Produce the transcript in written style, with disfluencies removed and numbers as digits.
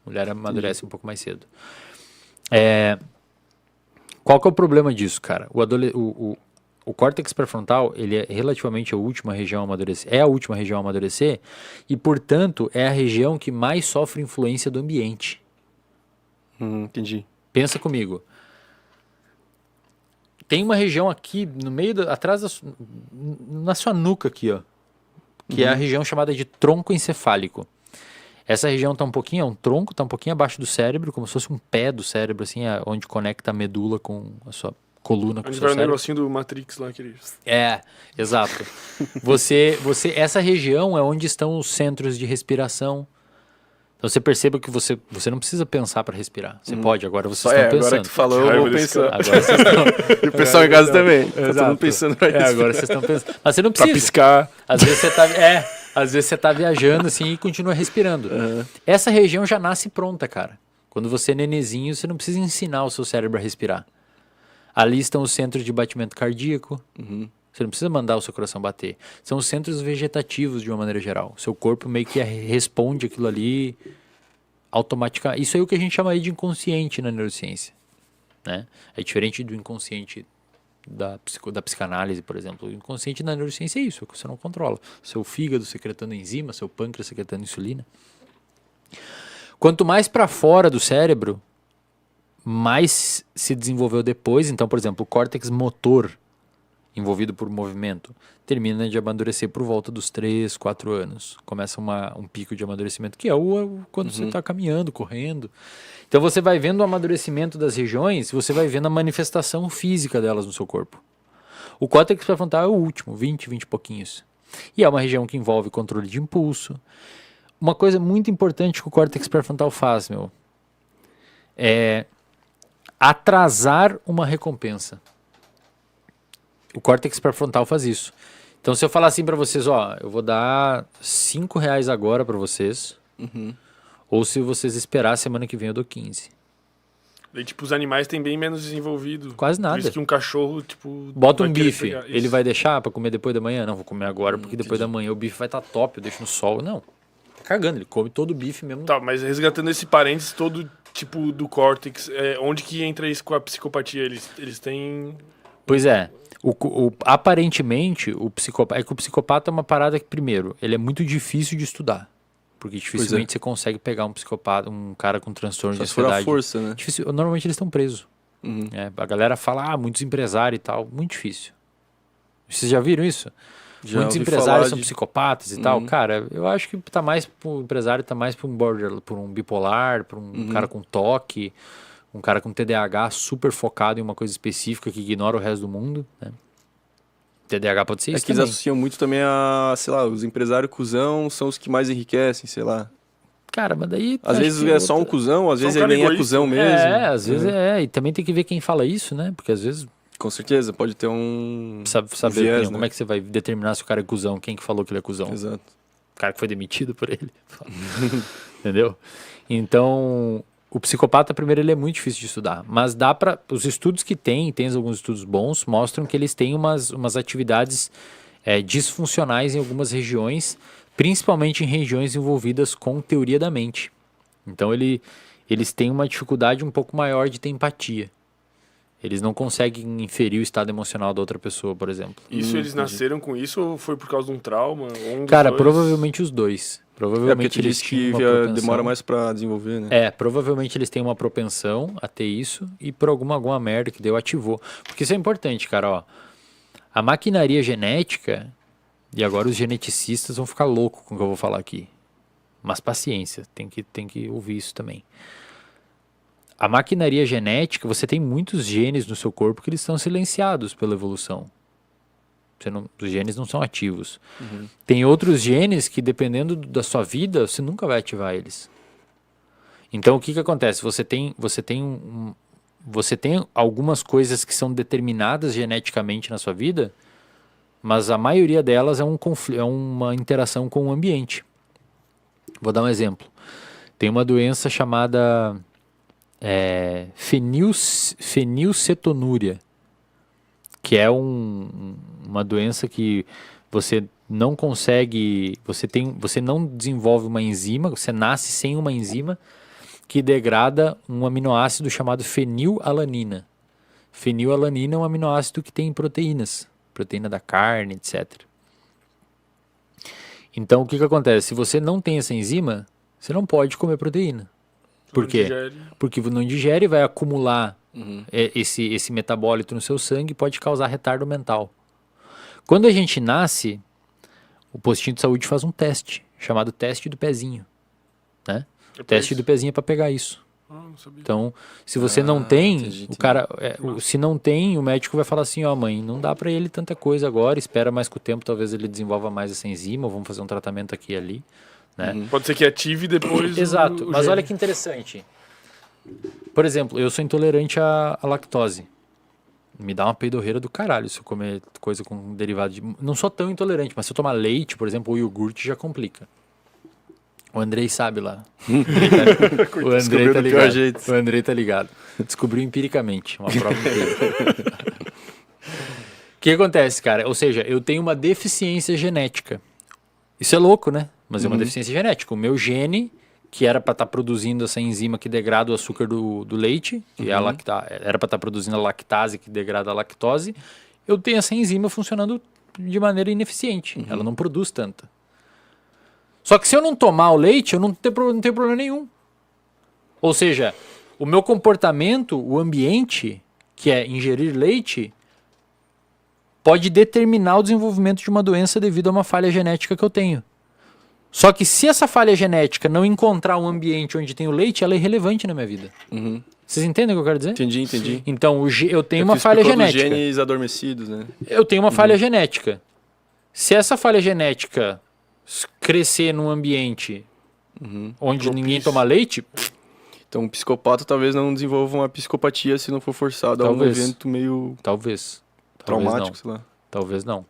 Mulher amadurece um pouco mais cedo. Qual que é o problema disso, cara? O córtex pré-frontal, ele é relativamente a última região a amadurecer. É a última região a amadurecer e, portanto, é a região que mais sofre influência do ambiente. Entendi. Pensa comigo. Tem uma região aqui, no meio, atrás na sua nuca aqui, ó. Que é a região chamada de tronco encefálico. Essa região tá um pouquinho, é um tronco, tá um pouquinho abaixo do cérebro, como se fosse um pé do cérebro, assim, onde conecta a medula com a sua coluna, com o Onde seu vai o cérebro. negocinho do Matrix lá, aquele... Exato. Essa região é onde estão os centros de respiração. Então você perceba que você não precisa pensar para respirar. Você pode, agora vocês estão pensando. Agora que tu falou, eu vou pensar. Agora vocês estão... E o pessoal em casa também. Tá todo Exato. mundo pensando pra respirar. Agora vocês estão pensando. Mas você não Pra precisa. piscar. Às vezes você tá viajando assim e continua respirando. Essa região já nasce pronta, cara. Quando você é nenezinho, você não precisa ensinar o seu cérebro a respirar. Ali estão os centros de batimento cardíaco. Você não precisa mandar o seu coração bater. São os centros vegetativos de uma maneira geral. O seu corpo meio que responde aquilo ali automaticamente. Isso aí é o que a gente chama aí de inconsciente na neurociência, né? É diferente do inconsciente da psicanálise, por exemplo. O inconsciente na neurociência é isso, é que você não controla. Seu fígado secretando enzima, seu pâncreas secretando insulina. Quanto mais para fora do cérebro, mais se desenvolveu depois. Então, por exemplo, o córtex motor, envolvido por movimento, termina de amadurecer por volta dos 3, 4 anos. Começa um pico de amadurecimento, que é quando você está caminhando, correndo. Então você vai vendo o amadurecimento das regiões, você vai vendo a manifestação física delas no seu corpo. O córtex pré-frontal é o último, 20 e pouquinhos. E é uma região que envolve controle de impulso. Uma coisa muito importante que o córtex pré-frontal faz, é atrasar uma recompensa. O córtex pré-frontal faz isso. Então, se eu falar assim pra vocês, ó, eu vou dar R$5 agora pra vocês, ou se vocês esperar, semana que vem eu dou 15. E, tipo, os animais têm bem menos desenvolvido. Quase nada. Por isso que um cachorro, tipo... Bota vai um querer bife, pegar isso. ele vai deixar pra comer depois da manhã? Não, vou comer agora, porque depois da manhã o bife vai estar top, eu deixo no sol. Não, tá cagando, ele come todo o bife mesmo. Tá, mas resgatando esse parênteses todo, tipo, do córtex, onde que entra isso com a psicopatia? Eles têm... Pois é. Aparentemente, o psicopata é uma parada que, primeiro, ele é muito difícil de estudar. Porque dificilmente você consegue pegar um psicopata, um cara com transtorno de ansiedade. Só se for a força, né? Normalmente eles estão presos. A galera fala, muitos empresários e tal. Muito difícil. Vocês já viram isso? Já Muitos ouvi empresários falar são de- psicopatas e tal. Cara, eu acho que tá mais pro empresário, tá mais pra um border, pra um bipolar, pra um cara com toque, um cara com TDAH super focado em uma coisa específica que ignora o resto do mundo, né? TDAH pode ser É isso que eles também. associam muito também a, sei lá, os empresários cuzão são os que mais enriquecem, sei lá. Cara, mas daí... Às acho vezes que é só um cuzão, às Só um vezes cara ele nem é egoísta. cuzão mesmo. às vezes e também tem que ver quem fala isso, né? Porque às vezes Com certeza, pode ter um... saber viés, como né? é que você vai determinar se o cara é cuzão, quem que falou que ele é cuzão. Exato. O cara que foi demitido por ele. Entendeu? Então, o psicopata, primeiro, ele é muito difícil de estudar. Mas dá pra... Os estudos que tem alguns estudos bons, mostram que eles têm umas atividades disfuncionais em algumas regiões, principalmente em regiões envolvidas com teoria da mente. Então, eles têm uma dificuldade um pouco maior de ter empatia. Eles não conseguem inferir o estado emocional da outra pessoa, por exemplo. Isso eles nasceram com isso ou foi por causa de um trauma? Ou um dos Cara, dois? provavelmente os dois. É porque Provavelmente tu eles disse tinham que uma propensão. demora mais pra desenvolver, né? Provavelmente eles têm uma propensão a ter isso e por alguma merda que deu, ativou. Porque isso é importante, cara, ó. A maquinaria genética, e agora os geneticistas vão ficar loucos com o que eu vou falar aqui. Mas paciência, tem que ouvir isso também. A maquinaria genética, você tem muitos genes no seu corpo que eles estão silenciados pela evolução. Os genes não são ativos. Tem outros genes que, dependendo da sua vida, você nunca vai ativar eles. Então, o que acontece? Você tem algumas coisas que são determinadas geneticamente na sua vida, mas a maioria delas é uma interação com o ambiente. Vou dar um exemplo. Tem uma doença chamada fenilcetonúria, que é uma doença que você não consegue, você não desenvolve uma enzima, você nasce sem uma enzima, que degrada um aminoácido chamado fenilalanina. Fenilalanina é um aminoácido que tem em proteínas, proteína da carne, etc. Então, o que acontece? Se você não tem essa enzima, você não pode comer proteína. Por quê? Porque não digere, vai acumular esse metabólito no seu sangue e pode causar retardo mental. Quando a gente nasce, o postinho de saúde faz um teste, chamado teste do pezinho. Né? O teste do pezinho é para pegar isso. Não sabia. Então, se você não tem, entendi. o cara, se não tem, o médico vai falar assim, ó, mãe, não dá para ele tanta coisa agora, espera mais com o tempo, talvez ele desenvolva mais essa enzima, ou vamos fazer um tratamento aqui e ali, né? Pode ser que ative depois Exato, mas gene. olha que interessante. Por exemplo, eu sou intolerante à lactose. Me dá uma peidorreira do caralho se eu comer coisa com derivado de... Não sou tão intolerante, mas se eu tomar leite, por exemplo, ou iogurte, já complica. O Andrei sabe lá. O Andrei tá ligado. O Andrei tá ligado. Descobriu empiricamente, uma prova empírica. O que acontece, cara? Ou seja, eu tenho uma deficiência genética. Isso é louco, né? Mas é uma deficiência genética. O meu gene, que era para estar produzindo essa enzima que degrada o açúcar do leite, que é a era para estar produzindo a lactase que degrada a lactose, eu tenho essa enzima funcionando de maneira ineficiente. Ela não produz tanta. Só que se eu não tomar o leite, eu não tenho problema nenhum. Ou seja, o meu comportamento, o ambiente, que é ingerir leite, pode determinar o desenvolvimento de uma doença devido a uma falha genética que eu tenho. Só que se essa falha genética não encontrar um ambiente onde tem o leite, ela é irrelevante na minha vida. Vocês entendem o que eu quero dizer? Entendi. Então, eu tenho uma falha genética. Dos genes adormecidos, né? Eu tenho uma falha genética. Se essa falha genética crescer num ambiente onde ninguém toma leite... Então, um psicopata talvez não desenvolva uma psicopatia se não for forçado a um evento meio Talvez. traumático, sei lá. Talvez não.